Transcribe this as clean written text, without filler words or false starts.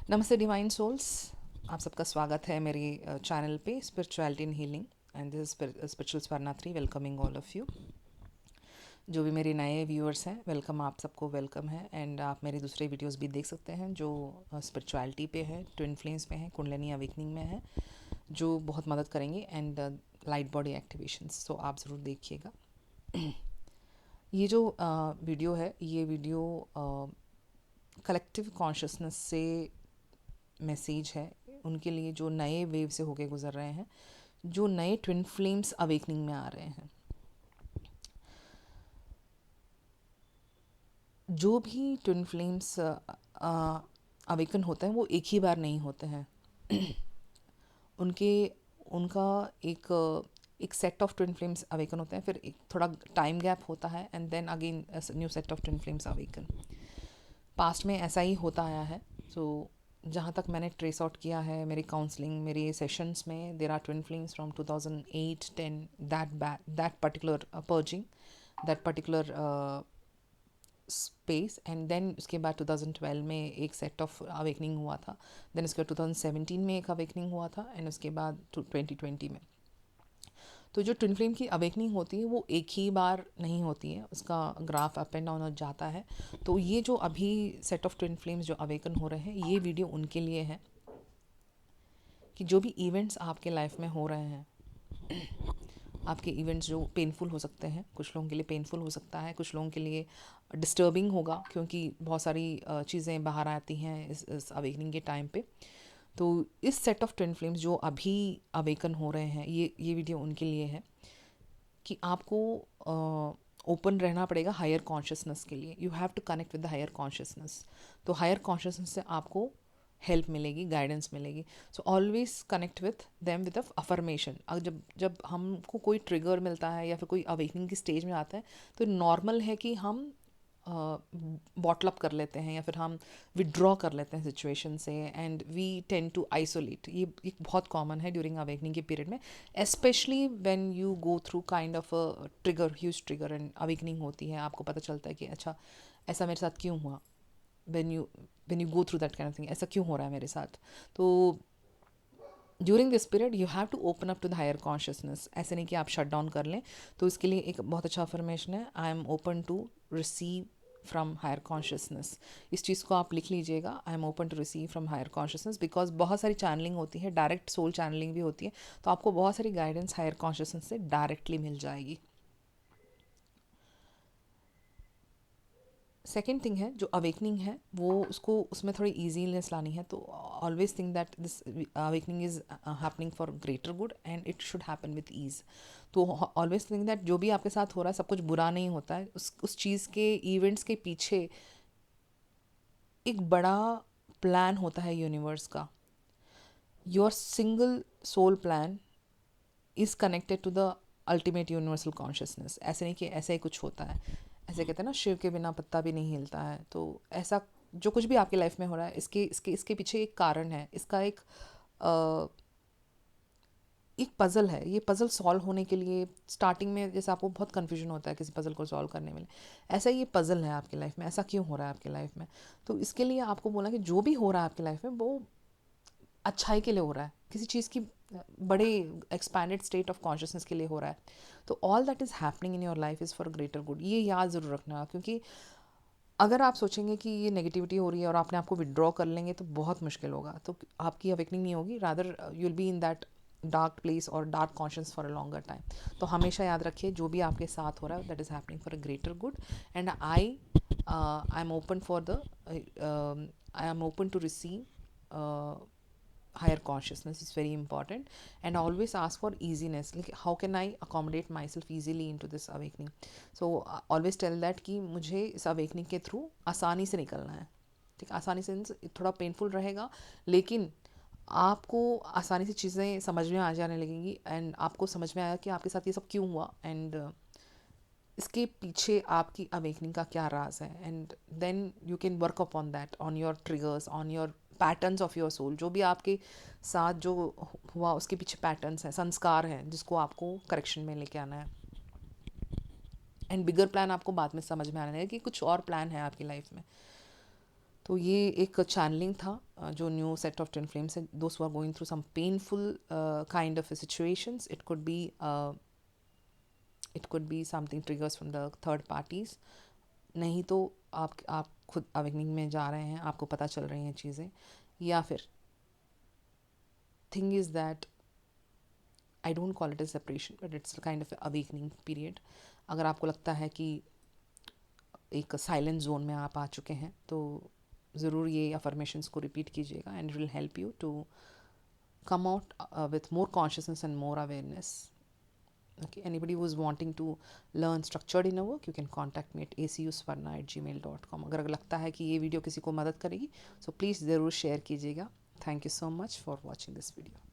नमस्ते divine souls. आप सबका स्वागत है मेरे चैनल पे spirituality in healing and this spiritual Swarna 3 welcoming all of you. जो भी मेरे नए व्यूअर्स हैं, वेलकम, आप सबको वेलकम है। एंड आप मेरे दूसरे वीडियोस भी देख सकते हैं जो स्पिरिचुअलिटी पे है, ट्विन फ्लेम्स पे हैं, कुंडलिनी अवेकनिंग में है, जो बहुत मदद करेंगे एंड लाइट बॉडी एक्टिवेशंस। तो आप ज़रूर देखिएगा। ये जो वीडियो है, ये वीडियो कलेक्टिव कॉन्शियसनेस से मैसेज है उनके लिए जो नए वेव से होके गुजर रहे हैं, जो नए ट्विन फ्लेम्स अवेकनिंग में आ रहे हैं। जो भी ट्विन फ्लेम्स अवेकन होते हैं वो एक ही बार नहीं होते हैं। उनके उनका एक set of twin flames awaken होते हैं, फिर एक थोड़ा टाइम गैप होता है and then again new set of twin flames awaken. Past में ऐसा ही होता आया है। सो जहाँ तक मैंने ट्रेस आउट किया है मेरी काउंसलिंग, मेरे सेशंस में, there are twin flames from 2008-10, that particular purging, that particular space. And then उसके बाद 2012 में एक सेट ऑफ अवेकनिंग हुआ था, देन उसके बाद 2017 में एक अवेकनिंग हुआ था एंड उसके बाद 2020 में। तो जो ट्विन फ्लेम की अवेकनिंग होती है वो एक ही बार नहीं होती है, उसका ग्राफ अप एंड डाउन हो जाता है। तो ये जो अभी सेट ऑफ ट्विन फ्लेम्स जो अवेकन हो रहे हैं, ये वीडियो उनके लिए है कि जो भी इवेंट्स आपके लाइफ में हो रहे हैं, आपके इवेंट्स जो पेनफुल हो सकते हैं, कुछ लोगों के लिए पेनफुल हो सकता है, कुछ लोगों के लिए डिस्टर्बिंग होगा क्योंकि बहुत सारी चीज़ें बाहर आती हैं इस अवेकनिंग के टाइम पे। तो इस सेट ऑफ ट्विन फ्लेम्स जो अभी अवेकन हो रहे हैं, ये वीडियो उनके लिए है कि आपको ओपन रहना पड़ेगा हायर कॉन्शियसनेस के लिए। You have to connect with the higher consciousness. तो हायर कॉन्शियसनेस से आपको हेल्प मिलेगी, गाइडेंस मिलेगी। So always connect with them with affirmation. जब जब हमको कोई ट्रिगर मिलता है या फिर कोई अवेकनिंग की स्टेज में आता है, तो नॉर्मल है कि हम बॉटल अप कर लेते हैं या फिर हम विड्रॉ कर लेते हैं सिचुएशन से and we tend to isolate. ये एक बहुत कॉमन है ड्यूरिंग अवेकनिंग के पीरियड में, specially when you go through kind of a trigger, huge trigger and awakening होती है। आपको पता चलता है कि अच्छा, ऐसा मेरे साथ क्यों हुआ। When you go through that kind of thing, ऐसा क्यों हो रहा है मेरे साथ। तो during this period you have to open up to the higher consciousness. ऐसे नहीं कि आप शट डाउन कर लें। तो इसके लिए एक बहुत अच्छा अफर्मेशन है, I am open to receive from higher consciousness. इस चीज़ को आप लिख लीजिएगा, I am open to receive from higher consciousness. Because बहुत सारी चैनलिंग होती है, डायरेक्ट सोल चैनलिंग भी होती है, तो आपको बहुत सारी गाइडेंस हायर कॉन्शियसनेस से डायरेक्टली मिल जाएगी। सेकेंड थिंग है, जो अवेकनिंग है वो उसको उसमें थोड़ी ईजीनेस लानी है। तो always think that this awakening is happening for greater good and it should happen with ease. तो ऑलवेज थिंक दैट जो भी आपके साथ हो रहा है सब कुछ बुरा नहीं होता है। उस चीज़ के इवेंट्स के पीछे एक बड़ा प्लान होता है यूनिवर्स का। Your single soul plan is connected to the ultimate universal consciousness. ऐसे नहीं कि ऐसा ही कुछ होता है। ऐसे कहते हैं ना, शिव के बिना पत्ता भी नहीं हिलता है। तो ऐसा जो कुछ भी आपकी लाइफ में हो रहा है, इसके इसके इसके पीछे एक कारण है। इसका एक पज़ल है। ये पज़ल सॉल्व होने के लिए स्टार्टिंग में जैसे आपको बहुत कन्फ्यूजन होता है किसी पज़ल को सॉल्व करने में, ऐसा ये पज़ल है आपकी लाइफ में। ऐसा क्यों हो रहा है आपकी लाइफ में। तो इसके लिए आपको बोला कि जो भी हो रहा है आपकी लाइफ में वो अच्छाई के लिए हो रहा है, किसी चीज़ की बड़े एक्सपैंडेड स्टेट ऑफ कॉन्शियसनेस के लिए हो रहा है। तो all that is happening in your life is for greater good. ये याद ज़रूर रखना, क्योंकि अगर आप सोचेंगे कि ये नेगेटिविटी हो रही है और आपने आपको विड्रॉ कर लेंगे तो बहुत मुश्किल होगा। तो आपकी अवेकनिंग नहीं होगी, rather you will be in that dark place और dark conscious for a longer time. तो हमेशा याद रखिए, जो भी आपके साथ हो रहा है that is happening for a greater good. And I am open for the I am open to receive higher consciousness is very important. And always ask for easiness, like how can I accommodate myself easily into this awakening. So always tell that कि मुझे इस awakening के through आसानी से निकलना है। ठीक, आसानी से थोड़ा पेनफुल रहेगा, लेकिन आपको आसानी से चीज़ें समझ में आ जाने लगेंगी एंड आपको समझ में आया कि आपके साथ ये सब क्यों हुआ एंड इसके पीछे आपकी अवेकनिंग का क्या राज है। And then you can work upon that, on your triggers, on your patterns of your soul. जो भी आपके साथ जो हुआ उसके पीछे पैटर्न्स हैं, संस्कार हैं, जिसको आपको करेक्शन में लेके आना है। एंड बिगर प्लान आपको बाद में समझ में आने लगेगा कि कुछ और प्लान है आपकी लाइफ में। तो ये एक चैनलिंग था जो new set of twin flames है, those who are going through some painful kind of situations, it could be something triggers from the third parties. नहीं तो आप खुद अवेकनिंग में जा रहे हैं, आपको पता चल रही हैं चीज़ें, या फिर thing is that I don't call it A separation but it's kind of awakening period. अगर आपको लगता है कि एक साइलेंट जोन में आप आ चुके हैं तो ज़रूर ये अफर्मेशंस को रिपीट कीजिएगा and it will help you to come out with more consciousness and more awareness. Okay, anybody who is wanting to learn structured inner work, you can contact me at acusvarna@gmail.com. अगर लगता है कि ये video किसी को मदद करेगी, so please ज़रूर शेयर कीजिएगा. Thank you so much for watching this video.